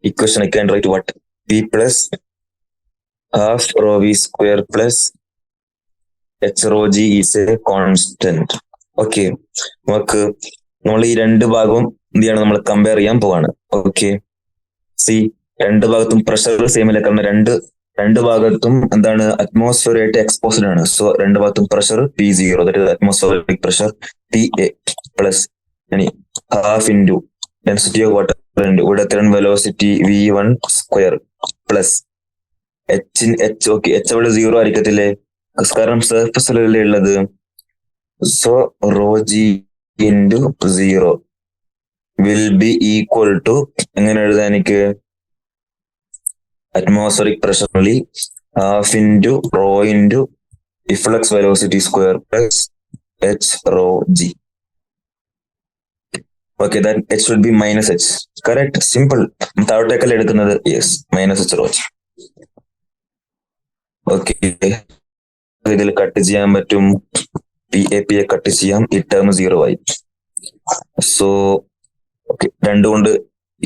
equation, I can write what, P plus half rho V square plus H rho G is a constant. Okay, നമുക്ക് നമ്മൾ ഈ രണ്ട് ഭാഗവും എന്ത് ചെയ്യണം, നമ്മൾ കമ്പയർ ചെയ്യാൻ പോവാണ്. ഓക്കെ, സി രണ്ട് ഭാഗത്തും പ്രഷർ സെയിം അല്ല, കാരണം രണ്ട് ഭാഗത്തും എന്താണ്, അറ്റ്മോസ്ഫിയർ ആയിട്ട് എക്സ്പോസ്ഡ് ആണ്. സോ രണ്ട് ഭാഗത്തും pressure P0, that is atmospheric pressure PA plus half into density of water into ഇവിടെ velocity V1 square plus H. Okay, H അവിടെ 0 ആയിരിക്കത്തില്ലേ, കാരണം സർഫസിലല്ലേ ഉള്ളത്. So rho G into 0 will be equal to, എങ്ങനെ എഴുതാൻ എനിക്ക്, atmospheric pressure only half into rho into efflux velocity square plus H rho G. Okay, that H should be minus H. Correct? Simple. താഴോട്ടേക്കല്ല എടുക്കുന്നത്. Yes, minus H rho G. Okay, ഇതിൽ cut ചെയ്യാൻ പറ്റും, PAP cut ചെയ്യാം, ഈ term 0 ആയി. So okay, രണ്ടുകൊണ്ട്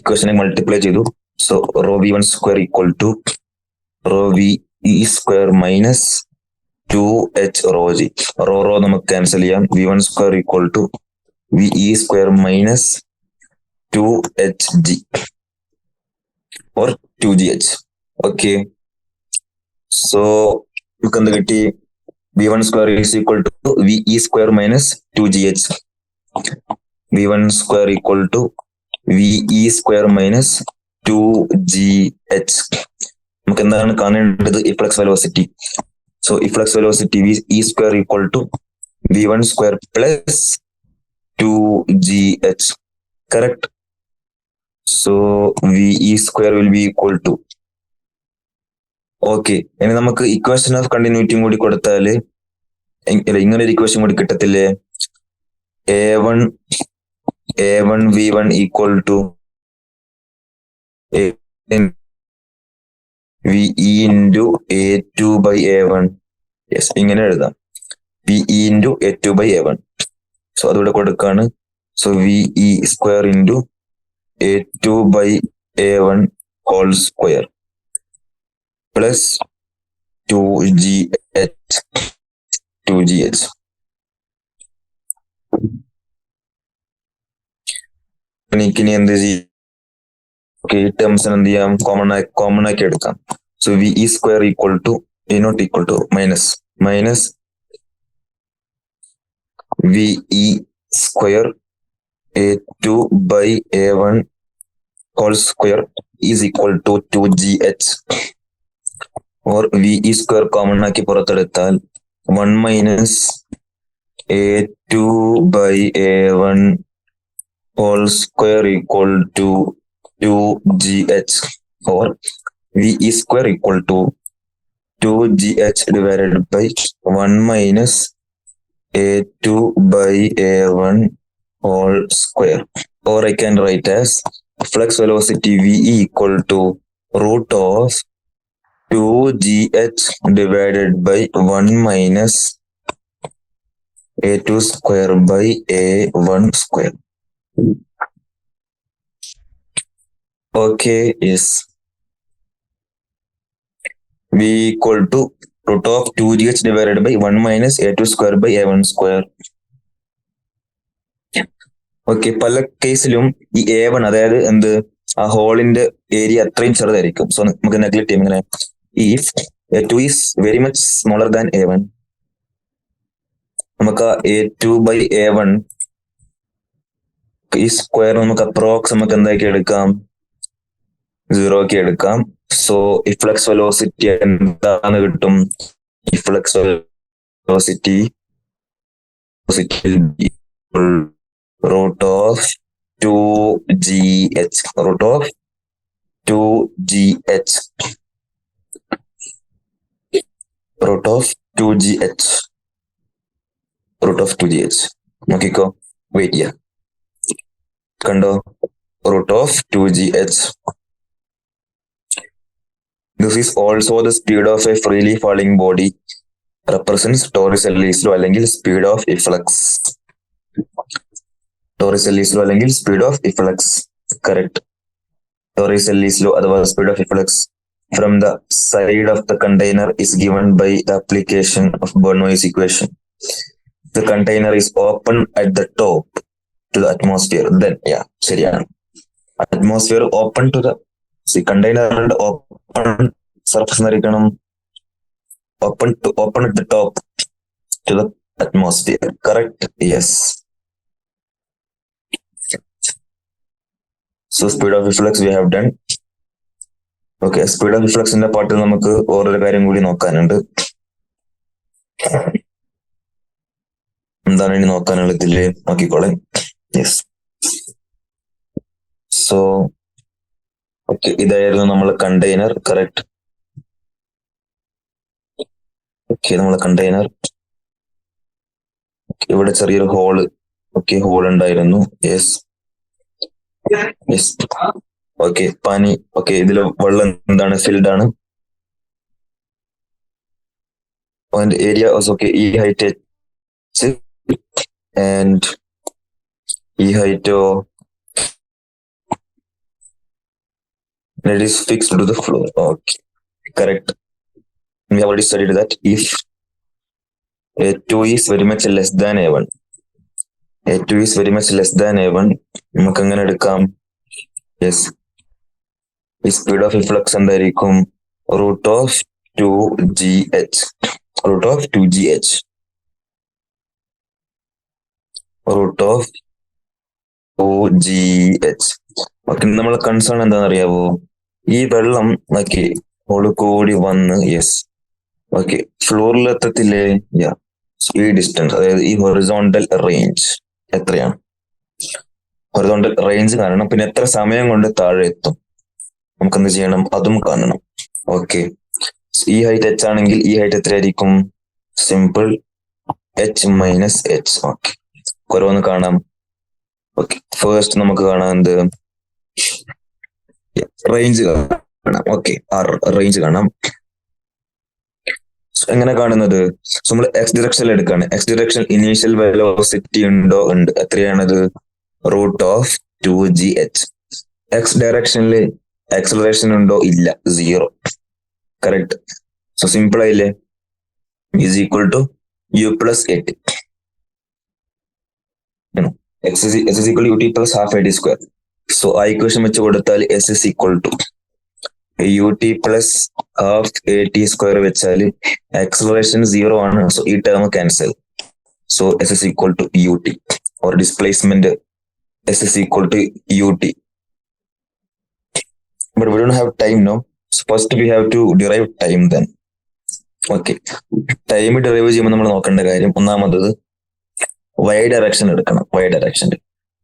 ഇക്വേഷനെ multiply ചെയ്തു. So rho V1 square equal to rho VE square minus 2H rho G. Rho നമുക്ക് cancel ചെയ്യാം. V1 square equal to VE square minus 2HG or 2GH. Okay. So നമുക്ക് എന്ത് കിട്ടി, V1 square is equal to VE square minus 2GH. V1 square equal to VE square minus 2GH. നമുക്ക് എന്താണ് കാണേണ്ടത്, efflux velocity. So efflux velocity VE square equal to V1 square plus 2GH. Correct. So VE square will be equal to, okay, ഇനി നമുക്ക് equation of കണ്ടിന്യൂറ്റിയും കൂടി കൊടുത്താൽ ഇങ്ങനെ ഒരു equation കൂടി കിട്ടത്തില്ലേ, A1 V1 equal to VE into A2 by A1. Yes, ഇങ്ങനെ എഴുതാം, PE into A2 by A1. So അതിവിടെ കൊടുക്കാണ്. So VE square into A2 by A1 whole square plus 2GH. എനിക്കിനി എന്ത് ചെയ്യും, ഓക്കെ, ഈ ടേംസിന് എന്ത് ചെയ്യാം, കോമൺ ആക്കി എടുക്കാം. So v e square equal to e naught equal to minus v e square a2 by a1 whole square is equal to 2gh, or v e square common ആക്കി പുറത്തെടുത്താൽ 1 minus a2 by a1 whole square equal to 2gh, or v e square equal to 2gh divided by 1 minus a2 by a1 whole square, or I can write as flux velocity v equal to root of 2gh divided by 1 minus a2 square by a1 square. Okay, yes. V equal to root of 2gh divided by 1 minus a2 square by a1 square. Okay, പല കേസിലും ഈ A1 അതായത് എന്ത്, ആ ഹോളിന്റെ area അത്രയും ചെറുതായിരിക്കും. So നമുക്ക് neglect ചെയ്യും. ഇങ്ങനെ if A2 is very much smaller than A1, നമുക്ക് A2 by A1 ഈ സ്ക്വയർ നമുക്ക് അപ്രോക്സ് നമുക്ക് എന്താക്കി എടുക്കാം, 0 ആക്കി എടുക്കാം. സോ ഈ ഫ്ലക്സ് വെലോസിറ്റി എന്താണ് കിട്ടും, ഈ flux velocity root of 2gh, root of 2gh, root of 2gh, root of 2gh. നോക്കിക്കോ, വെയിറ്റ് ചെയ്യാം, കണ്ടോ, root of 2gh. This is also the speed of a freely falling body, represents Torres Ellis law അല്ലെങ്കിൽ speed of efflux. Torres Ellis law അല്ലെങ്കിൽ speed of efflux, correct. Torres Ellis law അഥവാ speed of efflux from the side of the container is given by the application of Bernoulli's equation. The container is open at the top to the atmosphere. Then ശരിയാണ്, atmosphere open to the container open surface എന്നായിരിക്കണം, open at the top to the atmosphere, correct, yes. So speed of efflux we have done. Okay, speed of efflux ന്റെ പാട്ടിൽ നമുക്ക് ഓരോ കാര്യം കൂടി നോക്കാനുണ്ട്. എന്താണ് ഇനി നോക്കാനുള്ളതില്ലേ, നോക്കിക്കോളെ. Yes, so okay, ഇതായിരുന്നു നമ്മൾ കണ്ടെയ്നർ, കറക്റ്റ്. ഓക്കെ, നമ്മളെ കണ്ടെയ്നർ, ഇവിടെ ചെറിയൊരു ഹോള്, ഓക്കെ, ഹോൾ ഉണ്ടായിരുന്നു. യെസ് യെസ്, ഓക്കെ, പനി, ഓക്കെ, ഇതില് വെള്ളം എന്താണ്, ഫിൽഡ് ആണ്. ഏരിയ ഓക്കെ, ഈ ഹൈറ്റ് h and ഈ ഹൈറ്റോ it is fixed to the floor. Okay, correct. We have already studied that if A2 is very much less than A1, A2 is very much less than A1, നമുക്ക് എങ്ങനെ എടുക്കാം, yes, ഈ speed of efflux എന്തായിരിക്കും, root of 2gh, root of 2gh, root of 2gh. Okay, നമ്മളെ concern എന്താണെന്ന് അറിയാവോ, ഈ വെള്ളം ഓക്കെ ഹോള് കൂടി വന്ന്, യെസ്, ഓക്കെ, ഫ്ലോറിൽ എത്തത്തില്ലേ, ഈ ഡിസ്റ്റൻസ്, അതായത് ഈ ഹൊറിസോണ്ടൽ റേഞ്ച് എത്രയാണ്, ഹൊറിസോണ്ടൽ റേഞ്ച് കാണണം. പിന്നെ എത്ര സമയം കൊണ്ട് താഴെ എത്തും, നമുക്ക് എന്ത് ചെയ്യണം, അതും കാണണം. ഓക്കെ, ഈ ഹൈറ്റ് h ആണെങ്കിൽ ഈ ഹൈറ്റ് എത്രയായിരിക്കും, simple h minus h. Okay, കുറവൊന്ന് കാണാം. ഓക്കെ, ഫസ്റ്റ് നമുക്ക് കാണാം എന്ത്, റേഞ്ച് കാണാം. ഓക്കെ, റേഞ്ച് കാണാം. എങ്ങനെ കാണുന്നത്, നമ്മൾ എക്സ് ഡിറക്ഷനിൽ എടുക്കുകയാണ്. എക്സ് ഡിറക്ഷൻ ഇനീഷ്യൽ വെലോസിറ്റി ഉണ്ടോ, ഉണ്ട്. എത്രയാണത്, റൂട്ട് ഓഫ് 2gh. എക്സ് ഡയറക്ഷനിൽ ആക്സലറേഷൻ ഉണ്ടോ, ഇല്ല, 0, കറക്റ്റ്. സോ സിമ്പിൾ ആയില്ലേ, is equal to u plus at, x is equal to ut plus half at square. So ആ ഇക്വേഷൻ വെച്ച് കൊടുത്താൽ s is equal to ut plus half a t square വെച്ചാൽ acceleration 0 ആണ്. So ഈ term cancel. So s is equal to ut or displacement s is equal to ut. But we don't have time now. So first we have to derive time then. Okay. Time derive ചെയ്യുമ്പോൾ നമ്മൾ നോക്കേണ്ട കാര്യം ഒന്നാമത് y direction എടുക്കണം. y direction.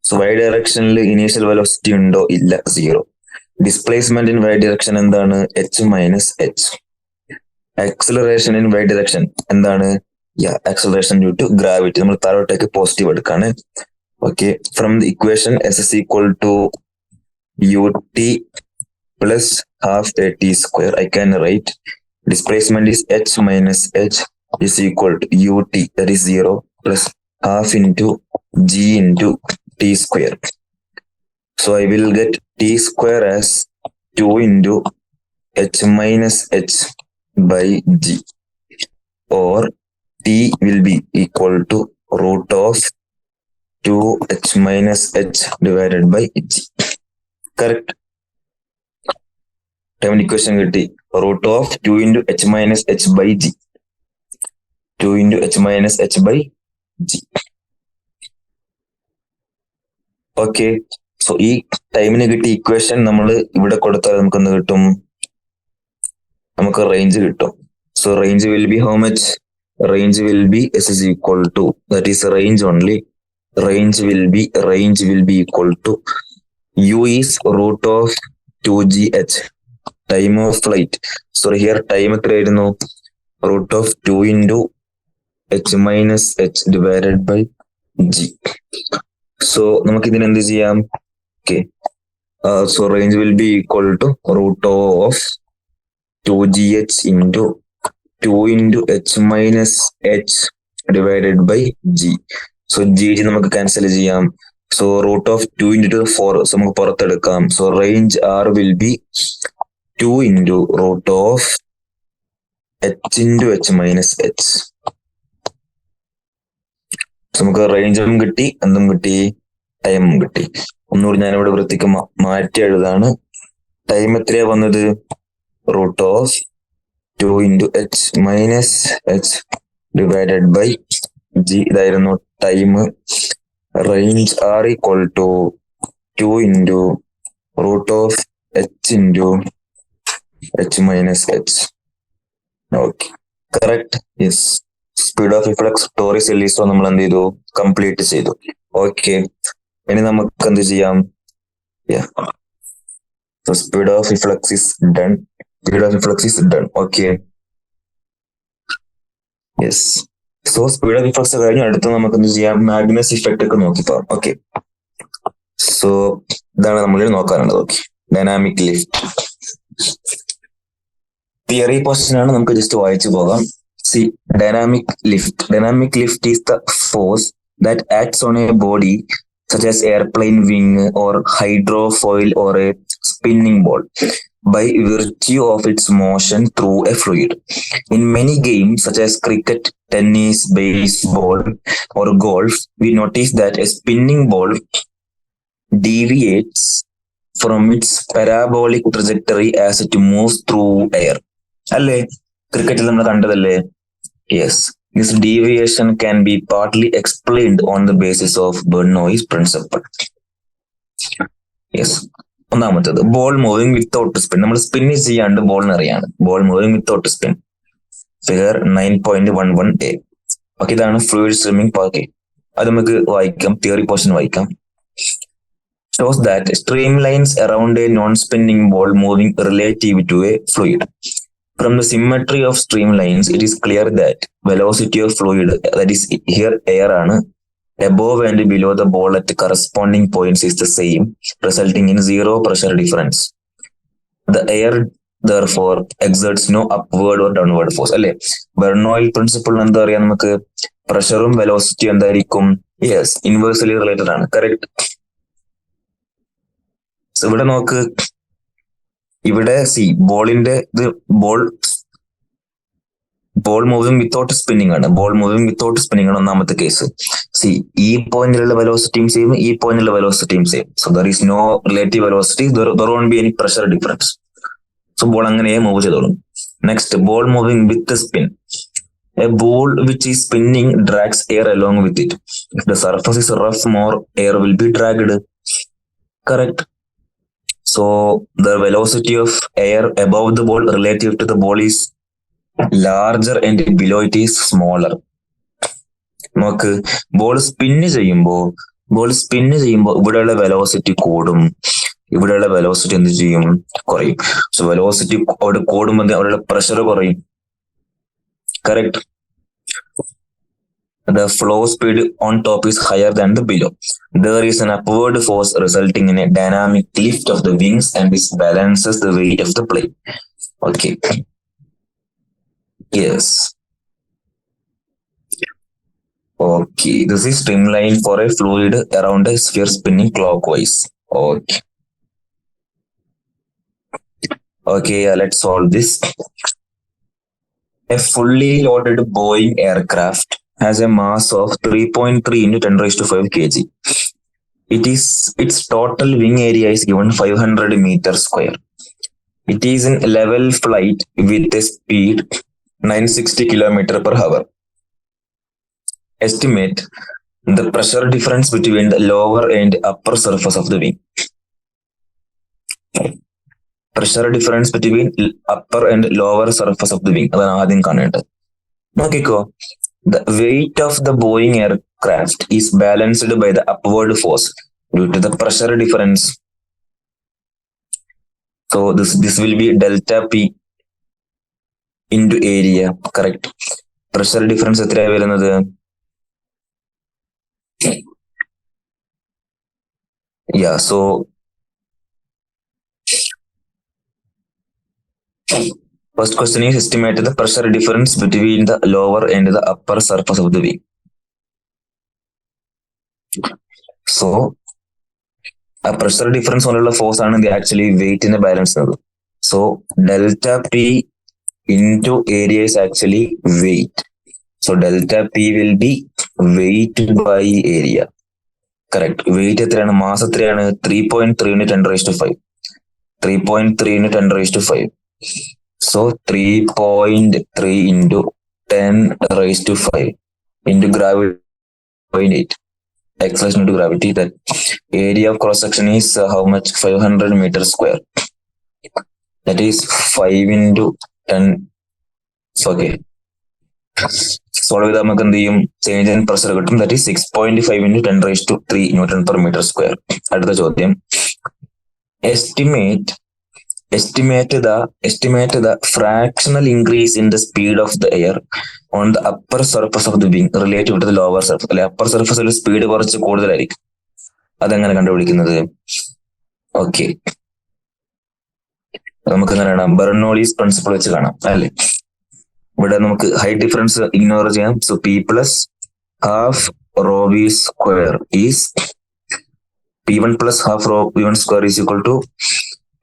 So y ഡയറക്ഷനിൽ initial velocity ഉണ്ടോ? ഇല്ല, 0. Displacement in y direction എന്താണ്? h minus h. Acceleration in y direction എന്താണ്? Acceleration due to gravity. നമ്മൾ താഴോട്ടേക്ക് പോസിറ്റീവ് എടുക്കാണ്. Okay, from the equation s is equal to ut plus half a t square, I can write displacement is h minus h is equal to ut, that is 0, plus half into g into t square. So I will get t square as 2 into h minus h by g, or t will be equal to root of 2h minus h divided by g. Correct? Time equation കിട്ടി. root of 2 into h minus h by g. 2 into h minus h by g. Okay, so ഈ ടൈമിന് കിട്ടിയ equation നമ്മൾ ഇവിടെ കൊടുത്താൽ നമുക്ക് എന്ത് കിട്ടും? നമുക്ക് റേഞ്ച് കിട്ടും. So range will be how much? Range will be s is equal to, that is range only. Range will be equal to u is root of 2gh, time of flight. So here time എത്രയായിരുന്നു? root of 2 into h minus h divided by g. So നമുക്ക് ഇതിന് എന്ത് ചെയ്യാം? Okay, so range will be equal to root of 2gh into 2 into h minus h divided by g. So G നമുക്ക് cancel ചെയ്യാം. So root of 2 into 4, so നമുക്ക് പുറത്തെടുക്കാം. So range R will be 2 into root of h into h minus h. നമുക്ക് റേഞ്ചും കിട്ടി, എന്തും കിട്ടി, ടൈമും കിട്ടി. ഒന്നുകൂടി ഞാനിവിടെ വൃത്തിക്ക് മാറ്റി എഴുതാണ്. ടൈം എത്രയാ വന്നത്? Root of 2 into h minus h divided by g, ഇതായിരുന്നു time. Range R equal to 2 into root of h into h minus h. Okay, correct. Yes, speed of reflux ടോറിസ് എലിസോ നമ്മൾ എന്ത് ചെയ്തു? കംപ്ലീറ്റ് ചെയ്തു. ഓക്കെ, ഇനി നമുക്ക് എന്ത് ചെയ്യാം? Speed of reflux is done. Okay, yes. So speed of reflux കഴിഞ്ഞ് അടുത്ത് നമുക്ക് എന്ത് ചെയ്യാം? മാഗ്നസ് ഇഫക്റ്റ് ഒക്കെ നോക്കിപ്പോവാം. ഓക്കെ, സോ ഇതാണ് നമ്മൾ നോക്കാറുള്ളത്. Okay, dynamic lift theory portion ആണ്, നമുക്ക് ജസ്റ്റ് വായിച്ചു പോകാം. See, dynamic lift is the force that acts on a body such as airplane wing or hydrofoil or a spinning ball by virtue of its motion through a fluid. In many games such as cricket, tennis, baseball or golf, we notice that a spinning ball deviates from its parabolic trajectory as it moves through air. അല്ലേ, ക്രിക്കറ്റിൽ നമ്മൾ കണ്ടതല്ലേ? Yes. This deviation can be partly explained on the basis of Bernoulli's principle. Yes. ഒന്നാമത്തത്, ball moving without spin. നമ്മൾ spin ചെയ്യാണ്ട് ബോളിന് അറിയാണ്. Ball moving without spin, figure 9.11a. Okay, ഇതാണ് ഫ്ലൂയിഡ് സ്വിമ്മിംഗ് പാർക്ക്. അത് നമുക്ക് വായിക്കാം, തിയറി പോർഷൻ വായിക്കാം. Shows that streamlines around a non-spinning ball moving relative to a fluid. From the symmetry of streamlines, it is clear that velocity of fluid, that is here air ആണ്, above and below the ball at corresponding points is the same, resulting in zero pressure difference. The air therefore exerts no upward or downward force. അല്ലെ, ബെർണോയിൽ principle എന്താ പറയാ നമുക്ക്? പ്രഷറും വെലോസിറ്റിയും എന്തായിരിക്കും? Yes, inversely related ആണ്. Correct. ഇവിടെ നോക്ക്, ഇവിടെ സി ബോളിന്റെ ഇത് ബോൾ മൂവിങ് വിത്തൗട്ട് സ്പിന്നിങ് ആണ്. ഒന്നാമത്തെ കേസ്. See, ഈ പോയിന്റിലുള്ള വെലോസിറ്റിയും സെയിം, ഈ പോയിന്റിലുള്ള വെലോസിറ്റിയും same. So there is no relative velocity, there won't be any pressure difference. So ball അങ്ങനെ മൂവ് ചെയ്തോളും. Next, ball moving with spin. A ball which is spinning drags air along with it. If the surface is rough, more air will be dragged. Correct. So the velocity of air above the ball relative to the ball is larger and below it is smaller. നമുക്ക് ball spin ചെയ്യുമ്പോൾ ഇവിടെയുള്ള velocity കൂടും, ഇവിടെയുള്ള velocity എന്ത് ചെയ്യും? കുറയും. So velocity അവിടെ കൂടുമ്പോൾ അവിടെയുള്ള പ്രഷർ കുറയും. Correct. The flow speed on top is higher than the below. There is an upward force resulting in a dynamic lift of the wings and this balances the weight of the plane. Okay. Yes. Okay. This is streamline for a fluid around a sphere spinning clockwise. Okay. Okay, let's solve this. A fully loaded Boeing aircraft has a mass of 3.3 into 10 raised to 5 kg. Its total wing area is given 500 meters square. It is in level flight with a speed 960 km per hour. Estimate the pressure difference between the lower and upper surface of the wing. Pressure difference between upper and lower surface of the wing. അതാണ് ആദ്യം കാണേണ്ടത്. നോക്കിക്കോ, the weight of the Boeing aircraft is balanced by the upward force due to the pressure difference. So this will be delta P into area. Correct. Pressure difference എത്രയാണ് വരുന്നത്? Yeah, so first question is estimate the pressure difference between the lower and the upper surface of the wing. So a pressure difference only force ആണ് actually weight in the balance. So delta P into area is actually weight. So delta P will be weight by area. Correct. Weight എത്രയാണ്? Mass എത്രയാണ്? 3.3 into 10 raised to 5. 3.3 into 10 raised to 5. So 3.3 into 10 raised to 5 into gravity 0.8. Acceleration into gravity. That area of cross section is how much? 500 meters square. That is 5 into 10. Okay. Solve ചെയ്താൽ നമുക്ക് എന്ത് ചെയ്യും? Change in pressure കിട്ടും. That is 6.5 into 10 raised to 3 Newton per meter square. അടുത്ത ചോദ്യം, estimate the fractional increase in the speed of the air on the upper surface of the wing relative to the lower surface. അല്ലെ, upper സർഫസിൽ speed കുറച്ച് കൂടുതലായിരിക്കും. അതെങ്ങനെ കണ്ടുപിടിക്കുന്നത്? Okay, നമുക്ക് എങ്ങനെ കാണാം? ബെർണോളീസ് പ്രിൻസിപ്പിൾ വെച്ച് കാണാം അല്ലെ. ഇവിടെ നമുക്ക് ഹൈറ്റ് ഡിഫറൻസ് ഇഗ്നോർ ചെയ്യാം. So p plus half rho V square is P1 plus half rho V1 square is equal to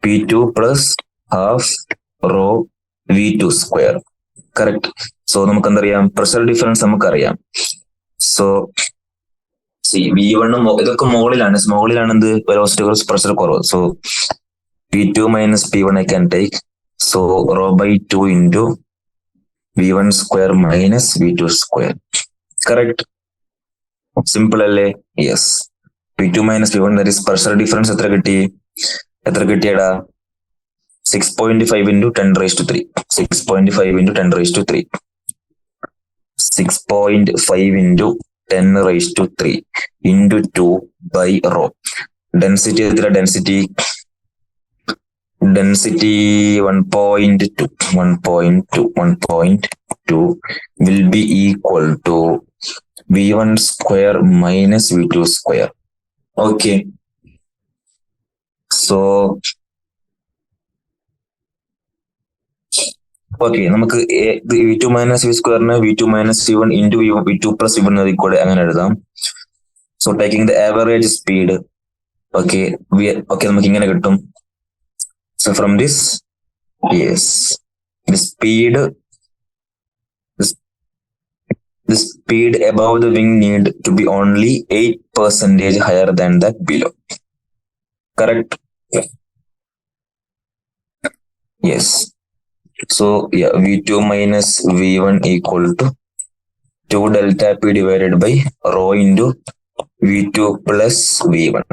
P2 plus half rho V2 square. Correct. So നമുക്ക് എന്തറിയാം? പ്രഷർ ഡിഫറൻസ് നമുക്കറിയാം. So V1 ഇതൊക്കെ മുകളിലാണ് എന്ത്? Velocity കുറച്ച് pressure കുറവ്. So P2 minus P1 I can take. So rho by 2 into V1 square minus V2 square. Correct. Simple അല്ലേ? Yes. P2 minus P1, that is pressure difference എത്ര കിട്ടിയടാ? 6.5 into 10 raised to 3. 6.5 into 10 raised to 3. 6.5 into 10 raised to 3 into 2 by rho. Density എത്ര? Density 1.2 will be equal to V1 square minus V2 square. Okay. So okay, നമുക്ക് V2 minus V square V2 minus V1 into V2 plus V1 കൂടെ അങ്ങനെ എഴുതാം. So taking the average speed, okay, നമുക്ക് ഇങ്ങനെ കിട്ടും. So from this, yes, the speed the speed above the wing need to be only 8% higher than that below. Correct? Yes. So yeah, V2 minus V1 equal to 2 delta P divided by rho into V2 plus V1.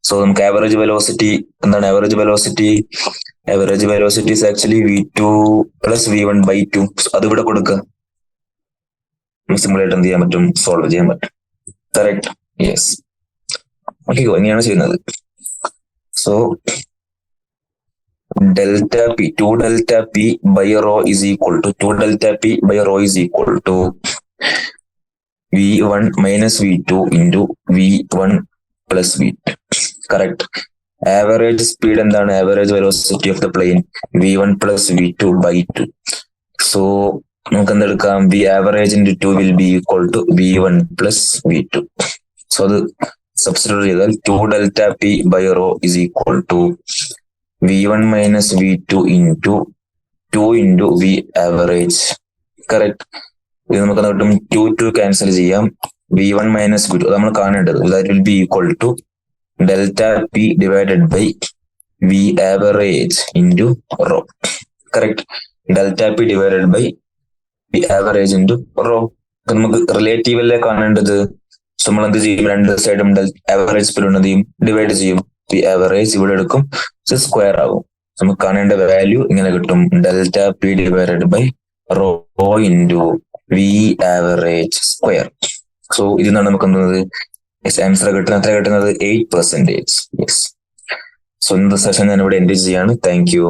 So നമുക്ക് average velocity എന്താണ് average velocity? Average velocity is actually V2 plus V1 by 2. അത് ഇവിടെ കൊടുക്കുക. Simple ആയിട്ട് എന്ത് ചെയ്യാൻ പറ്റും? Solve ചെയ്യാൻ പറ്റും. കറക്റ്റ്? യെസ്. ഓക്കെ, ഇങ്ങനെയാണ് ചെയ്യുന്നത്. So delta P, 2 delta P by rho is equal to 2 delta P by rho is equal to V1 minus V2 into V1 plus V2. Correct. Average speed എന്താണ്? Average velocity of the plane V1 plus V2 by 2. So നമുക്ക് എന്തെടുക്കാം? V average into 2 will be equal to V1 plus V2. So അത് substitute ചെയ്താൽ 2 delta P by rho is equal to V1 minus V2 into 2 into V average. Correct. ഇത് നമുക്ക് കിട്ടും 2 cancel ചെയ്യാം. V1 minus V2 നമ്മൾ കാണേണ്ടത് that will be equal to delta P divided by V average into rho. Correct. Delta P divided by V average into rho. നമുക്ക് relative അല്ലേ കാണേണ്ടത്. സോ നമ്മൾ എന്ത് ചെയ്യും? രണ്ട് സൈഡും ആവറേജ് സ്പീഡ് ഡിവൈഡ് ചെയ്യും. പി ആവറേജ് ഇവിടെ എടുക്കും, സ്ക്വയർ ആകും. നമുക്ക് കാണേണ്ട വാല്യൂ ഇങ്ങനെ കിട്ടും, delta p divided by rho into v average square. So ഇതിൽ നിന്നാണ് നമുക്ക് എന്ത് ആൻസർ കിട്ടുന്നത് 8%. യെസ്. സോ ഇന്നത്തെ സെഷൻ ഞാൻ ഇവിടെ എൻഡ് ചെയ്യാണ്. Thank you.